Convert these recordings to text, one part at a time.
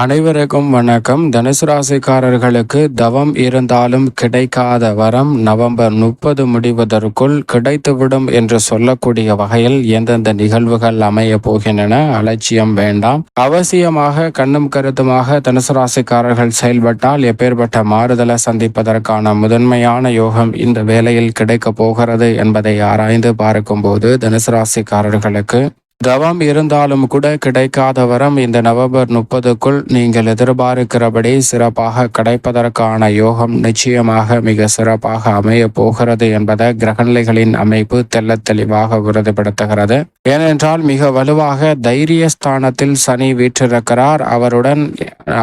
அனைவருக்கும் வணக்கம். தனுசு ராசிக்காரர்களுக்கு தவம் இருந்தாலும் கிடைக்காத வரம் நவம்பர் 30 முடிவதற்குள் கிடைத்துவிடும் என்று சொல்லக்கூடிய வகையில் எந்தெந்த நிகழ்வுகள் அமைய போகின்றன அலட்சியம் வேண்டாம். அவசியமாக கண்ணும் கருத்துமாக தனுசு ராசிக்காரர்கள் செயல்பட்டால் எப்பேற்பட்ட மாறுதலை சந்திப்பதற்கான முதன்மையான யோகம் இந்த வேளையில் கிடைக்க போகிறது என்பதை ஆராய்ந்து பார்க்கும்போது தனுசு ராசிக்காரர்களுக்கு தவம் இருந்தாலும் கூட கிடைக்காத வரம் இந்த நவம்பர் 30க்குள் நீங்கள் எதிர்பார்க்கிறபடி சிறப்பாக கிடைப்பதற்கான யோகம் நிச்சயமாக மிக சிறப்பாக அமைய போகிறது என்பதை கிரகநிலைகளின் அமைப்பு தெல்ல தெளிவாக உறுதிப்படுத்துகிறது. ஏனென்றால் மிக வலுவாக தைரிய ஸ்தானத்தில் சனி வீற்றிருக்கிறார்.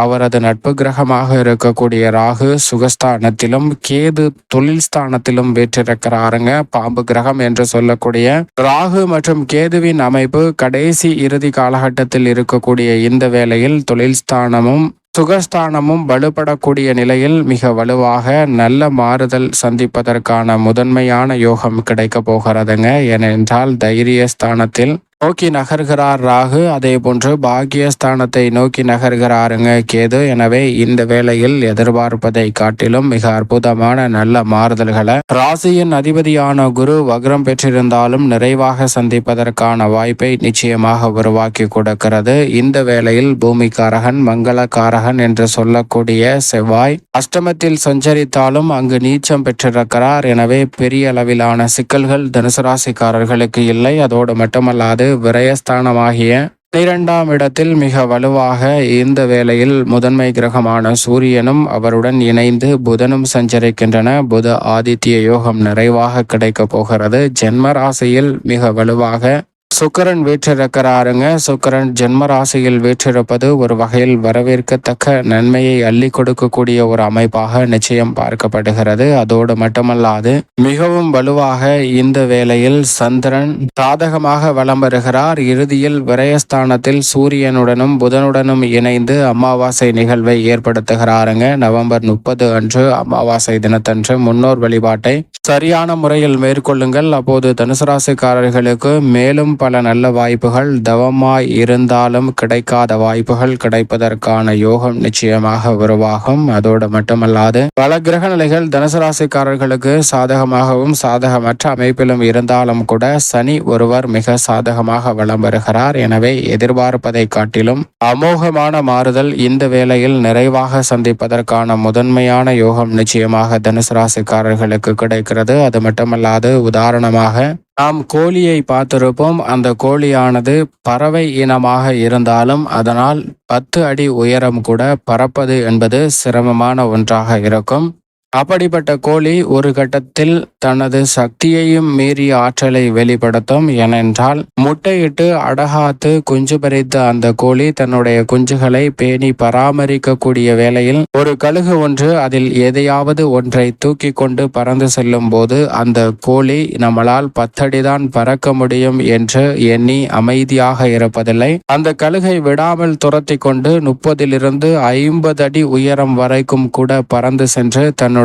அவரது நட்பு கிரகமாக இருக்கக்கூடிய ராகு சுகஸ்தானத்திலும் கேது தொழில் ஸ்தானத்திலும் வீற்றிருக்கிறாருங்க. பாம்பு கிரகம் என்று சொல்லக்கூடிய ராகு மற்றும் கேதுவின் அமைப்பு கடைசி இறுதி காலகட்டத்தில் இருக்கக்கூடிய இந்த வேளையில் தொழில் ஸ்தானமும் சுகஸ்தானமும் வலுப்படக்கூடிய நிலையில் மிக வலுவாக நல்ல மாறுதல் சந்திப்பதற்கான முதன்மையான யோகம் கிடைக்க போகிறதுங்க. ஏனென்றால் தைரிய ஸ்தானத்தில் நோக்கி நகர்கிறார் ராகு, அதே போன்று பாக்கியஸ்தானத்தை நோக்கி நகர்கிறாருங்க கேது. எனவே இந்த வேளையில் எதிர்பார்ப்பதை காட்டிலும் மிக அற்புதமான நல்ல மாறுதல்களை ராசியின் அதிபதியான குரு வக்ரம் பெற்றிருந்தாலும் நிறைவாக சந்திப்பதற்கான வாய்ப்பை நிச்சயமாக உருவாக்கி கொடுக்கிறது. இந்த வேளையில் பூமிக்காரகன் மங்களக்காரகன் என்று சொல்லக்கூடிய செவ்வாய் அஷ்டமத்தில் சஞ்சரித்தாலும் அங்கு நீச்சம் பெற்றிருக்கிறார். எனவே பெரிய அளவிலான சிக்கல்கள் தனுசு ராசிக்காரர்களுக்கு இல்லை. அதோடு மட்டுமல்லாது விரயஸ்தானமாகிய 12ஆம் இடத்தில் மிக வலுவாக இந்த வேளையில் முதன்மை கிரகமான சூரியனும் அவருடன் இணைந்து புதனும் சஞ்சரிக்கின்றன. புத ஆதித்ய யோகம் நிறைவாக கிடைக்க போகிறது. ஜென்ம ராசியில் மிக வலுவாக சுக்கிரன் வீற்றிருக்கிறாருங்க. சுக்கிரன் ஜென்ம ராசியில் வீற்றிருப்பது ஒரு வகையில் வரவேற்கத்தக்க நன்மையை அள்ளி கொடுக்கக்கூடிய ஒரு அமைப்பாக நிச்சயம் பார்க்கப்படுகிறது. அதோடு மட்டுமல்லாது மிகவும் வலுவாக இந்த வேளையில் சந்திரன் சாதகமாக வலம் வருகிறார். இறுதியில் விரயஸ்தானத்தில் சூரியனுடனும் புதனுடனும் இணைந்து அமாவாசை நிகழ்வை ஏற்படுத்துகிறாருங்க. நவம்பர் 30 அன்று அமாவாசை தினத்தன்று முன்னோர் வழிபாட்டை சரியான முறையில் மேற்கொள்ளுங்கள். அப்போது தனுசு ராசிக்காரர்களுக்கு மேலும் பல நல்ல வாய்ப்புகள், தவமாய் இருந்தாலும் கிடைக்காத வாய்ப்புகள் கிடைப்பதற்கான யோகம் நிச்சயமாக உருவாகும். அதோடு மட்டுமல்லாது பல கிரக நிலைகள் தனுசு ராசிக்காரர்களுக்கு சாதகமாகவும் சாதகமற்ற அமைப்பிலும் இருந்தாலும் கூட சனி ஒருவர் மிக சாதகமாக வலம் வருகிறார். எனவே எதிர்பார்ப்பதை காட்டிலும் அமோகமான மாறுதல் இந்த வேளையில் நிறைவாக சந்திப்பதற்கான முதன்மையான யோகம் நிச்சயமாக தனுசு ராசிக்காரர்களுக்கு கிடைக்கிறது. அது மட்டுமல்லாது உதாரணமாக நாம் கோழியை பார்த்திருப்போம். அந்த கோழியானது பறவை இனமாக இருந்தாலும் அதனால் 10 அடி உயரம் கூட பறப்பது என்பது சிரமமான ஒன்றாக இருக்கும். அப்படிப்பட்ட கோழி ஒரு கட்டத்தில் தனது சக்தியையும் மீறிய ஆற்றலை வெளிப்படுத்தும். ஏனென்றால் முட்டையிட்டு அடகாத்து குஞ்சு பறித்த அந்த கோழி தன்னுடைய குஞ்சுகளை பேணி பராமரிக்கக்கூடிய வேளையில் ஒரு கழுகு ஒன்று அதில் எதையாவது ஒன்றை தூக்கி கொண்டு பறந்து செல்லும் போது அந்த கோழி நம்மளால் 10 அடிதான் பறக்க முடியும் என்று எண்ணி அமைதியாக இருப்பதில்லை. அந்த கழுகை விடாமல் துரத்தி கொண்டு 30 to 50 அடி உயரம் வரைக்கும் கூட பறந்து சென்று தன்னுடைய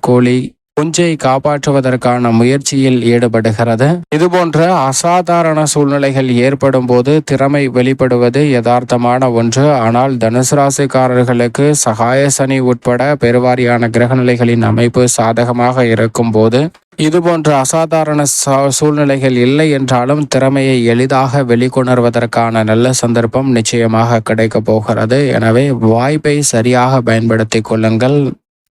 கோழி குஞ்சை காப்பாற்றுவதற்கான முயற்சியில் ஈடுபடுகிறது. இதுபோன்ற அசாதாரண சூழ்நிலைகள் ஏற்படும் போது திறமை வெளிப்படுவது யதார்த்தமான ஒன்று. ஆனால் தனுசு ராசிக்காரர்களுக்கு சகாய சனி உட்பட பெருவாரியான கிரகநிலைகளின் அமைப்பு சாதகமாக இருக்கும் போது இதுபோன்ற அசாதாரண சூழ்நிலைகள் இல்லை என்றாலும் திறமையை எளிதாக வெளிக்கொணர்வதற்கான நல்ல சந்தர்ப்பம் நிச்சயமாக கிடைக்க போகிறது. எனவே வாய்ப்பை சரியாக பயன்படுத்தி கொள்ளுங்கள்.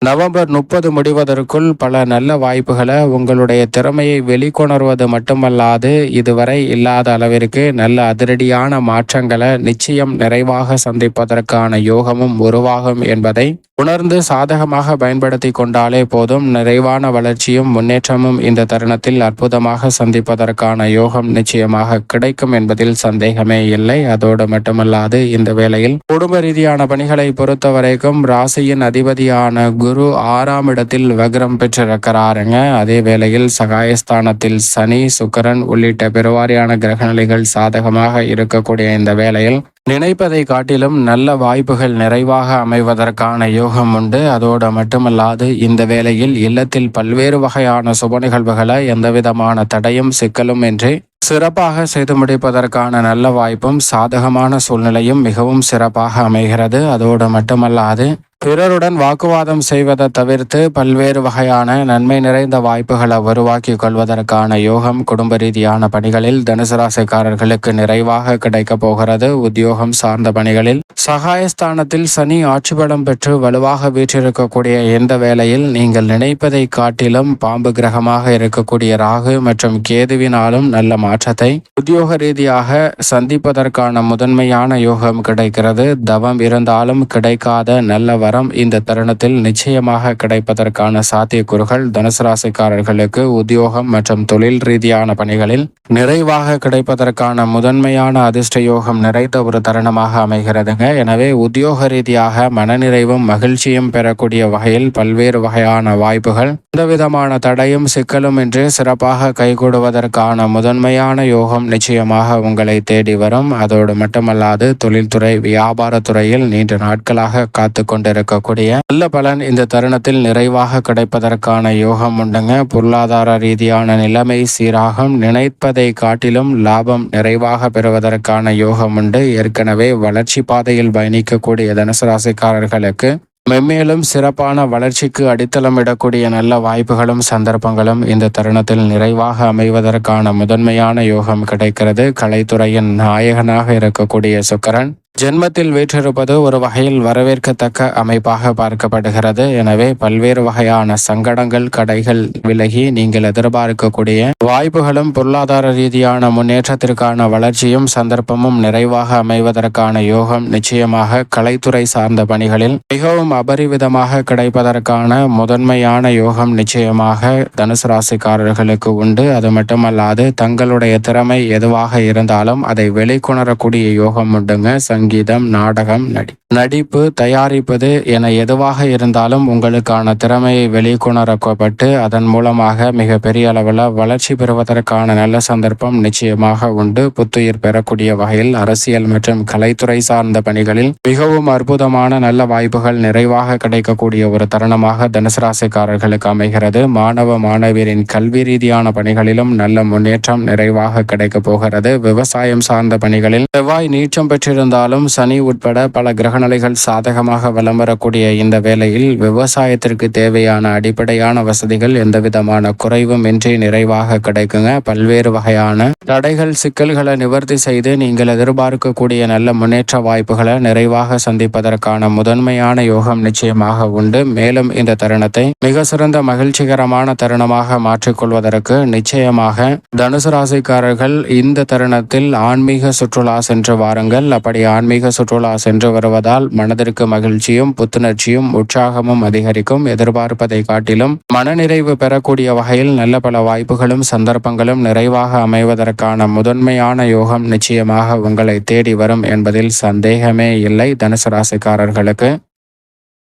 நவம்பர் 30 முடிவதற்குள் பல நல்ல வாய்ப்புகளை உங்களுடைய திறமையை வெளிக்கொணர்வது மட்டுமல்லாது இதுவரை இல்லாத அளவிற்கு நல்ல அதிரடியான மாற்றங்களை நிச்சயம் நிறைவாக சந்திப்பதற்கான யோகமும் உருவாகும் என்பதை உணர்ந்து சாதகமாக பயன்படுத்தி கொண்டாலே போதும். நிறைவான வளர்ச்சியும் முன்னேற்றமும் இந்த தருணத்தில் அற்புதமாக சந்திப்பதற்கான யோகம் நிச்சயமாக கிடைக்கும் என்பதில் சந்தேகமே இல்லை. அதோடு மட்டுமல்லாது இந்த வேளையில் குடும்ப ரீதியான பணிகளை பொறுத்த வரைக்கும் ராசியின் அதிபதியான குரு 6ஆம் இடத்தில் வக்ரம் பெற்றிருக்கிறாருங்க. அதே வேளையில் சகாயஸ்தானத்தில் சனி சுக்கிரன் உள்ளிட்ட பெருவாரியான கிரகநிலைகள் சாதகமாக இருக்கக்கூடிய இந்த வேளையில் நினைப்பதை காட்டிலும் நல்ல வாய்ப்புகள் நிறைவாக அமைவதற்கான யோகம் உண்டு. அதோடு மட்டுமல்லாது இந்த வேளையில் இல்லத்தில் பல்வேறு வகையான சுப நிகழ்வுகளை எந்தவிதமான தடையும் சிக்கலும் இன்றி சிறப்பாக செய்து முடிப்பதற்கான நல்ல வாய்ப்பும் சாதகமான சூழ்நிலையும் மிகவும் சிறப்பாக அமைகிறது. அதோடு மட்டுமல்லாது பிறருடன் வாக்குவாதம் செய்வதை தவிர்த்து பல்வேறு வகையான நன்மை நிறைந்த வாய்ப்புகளை உருவாக்கி கொள்வதற்கான யோகம் குடும்ப ரீதியான பணிகளில் தனுசு ராசிக்காரர்களுக்கு நிறைவாக கிடைக்க போகிறது. உத்தியோகம் சார்ந்த பணிகளில் சகாயஸ்தானத்தில் சனி ஆட்சி பலம் பெற்று வலுவாக வீற்றிருக்கக்கூடிய இந்த வேளையில் நீங்கள் நினைப்பதை காட்டிலும் பாம்பு கிரகமாக இருக்கக்கூடிய ராகு மற்றும் கேதுவினாலும் நல்ல மாற்றத்தை உத்தியோக ரீதியாக சந்திப்பதற்கான முதன்மையான யோகம் கிடைக்கிறது. தவம் இருந்தாலும் கிடைக்காத நல்ல வரம் இந்த தருணத்தில் நிச்சயமாக கிடைப்பதற்கான சாத்தியக்கூறுகள் தனுசு ராசிக்காரர்களுக்கு உத்தியோகம் மற்றும் தொழில் ரீதியான பணிகளில் நிறைவாக கிடைப்பதற்கான முதன்மையான அதிர்ஷ்ட யோகம் நிறைந்த ஒரு தருணமாக அமைகிறதுங்க. எனவே உத்தியோக ரீதியாக மனநிறைவும் மகிழ்ச்சியும் பெறக்கூடிய வகையில் பல்வேறு வகையான வாய்ப்புகள் எந்தவிதமான தடையும் சிக்கலும் இன்றி சிறப்பாக கைகூடுவதற்கான முதன்மையான யோகம் நிச்சயமாக உங்களை தேடி வரும். அதோடு மட்டுமல்லாது தொழில்துறை வியாபாரத்துறையில் நீண்ட நாட்களாக காத்து கொண்டிருக்கக்கூடிய நல்ல பலன் இந்த தருணத்தில் நிறைவாக கிடைப்பதற்கான யோகம் உண்டுங்க. பொருளாதார ரீதியான நிலைமை சீராகும். நினைப்பதை காட்டிலும் லாபம் நிறைவாக பெறுவதற்கான யோகம் உண்டு. ஏற்கனவே வளர்ச்சி பாதையில் பயணிக்கக்கூடிய தனுசு ராசிக்காரர்களுக்கு மென்மேலும் சிறப்பான வளர்ச்சிக்கு அடித்தளமிடக்கூடிய நல்ல வாய்ப்புகளும் சந்தர்ப்பங்களும் இந்த தருணத்தில் நிறைவாக அமைவதற்கான முதன்மையான யோகம் கிடைக்கிறது. கலைத்துறையின் நாயகனாக இருக்கக்கூடிய சுக்கிரன் ஜென்மத்தில் வீற்றிருப்பது ஒரு வகையில் வரவேற்கத்தக்க அமைப்பாக பார்க்கப்படுகிறது. எனவே பல்வேறு வகையான சங்கடங்கள் கடைகள் விலகி நீங்கள் எதிர்பார்க்கக்கூடிய வாய்ப்புகளும் பொருளாதார ரீதியான முன்னேற்றத்திற்கான வளர்ச்சியும் சந்தர்ப்பமும் நிறைவாக அமைவதற்கான யோகம் நிச்சயமாக கலைத்துறை சார்ந்த பணிகளில் மிகவும் அபரிவிதமாக கிடைப்பதற்கான முதன்மையான யோகம் நிச்சயமாக தனுசு ராசிக்காரர்களுக்கு உண்டு. அது மட்டுமல்லாது தங்களுடைய திறமை எதுவாக இருந்தாலும் அதை வெளிக்கொணரக்கூடிய யோகம் உண்டுங்க. சங்கீதம், நாடகம், நடிப்பு, தயாரிப்பது என எதுவாக இருந்தாலும் உங்களுக்கான திறமையை வெளிக்கொணரப்பட்டு அதன் மூலமாக மிக பெரிய அளவில் வளர்ச்சி பெறுவதற்கான நல்ல சந்தர்ப்பம் நிச்சயமாக உண்டு. புத்துயிர் பெறக்கூடிய வகையில் அரசியல் மற்றும் கலைத்துறை சார்ந்த பணிகளில் மிகவும் அற்புதமான நல்ல வாய்ப்புகள் நிறைவாக கிடைக்கக்கூடிய ஒரு தருணமாக தனுசு ராசிக்காரர்களுக்கு அமைகிறது. மாணவ மாணவியரின் கல்வி ரீதியான பணிகளிலும் நல்ல முன்னேற்றம் நிறைவாக கிடைக்க போகிறது. விவசாயம் சார்ந்த பணிகளில் செவ்வாய் நீச்சம் பெற்றிருந்தாலும் சனி உட்பட பல கிரகநிலைகள் சாதகமாக வலம் வரக்கூடிய இந்த வேளையில் விவசாயத்திற்கு தேவையான அடிப்படையான வசதிகள் எந்தவிதமான குறைவும் இன்றி நிறைவாக கிடைக்குங்க. பல்வேறு வகையான தடைகள் சிக்கல்களை நிவர்த்தி செய்து நீங்கள் எதிர்பார்க்கக்கூடிய நல்ல முன்னேற்ற வாய்ப்புகளை நிறைவாக சந்திப்பதற்கான முதன்மையான யோகம் நிச்சயமாக உண்டு. மேலும் இந்த தருணத்தை மிக சிறந்த மகிழ்ச்சிகரமான தருணமாக மாற்றிக்கொள்வதற்கு நிச்சயமாக தனுசு ராசிக்காரர்கள் இந்த தருணத்தில் ஆன்மீக சுற்றுலா சென்று வாருங்கள். அப்படி ஆன்மீக சுற்றுலா சென்று வருவதால் மனதிற்கு மகிழ்ச்சியும் புத்துணர்ச்சியும் உற்சாகமும் அதிகரிக்கும். எதிர்பார்ப்பதை காட்டிலும் மனநிறைவு பெறக்கூடிய வகையில் நல்ல பல வாய்ப்புகளும் சந்தர்ப்பங்களும் நிறைவாக அமைவதற்கான முதன்மையான யோகம் நிச்சயமாக உங்களை தேடி வரும் என்பதில் சந்தேகமே இல்லை. தனுசு ராசிக்காரர்களுக்கு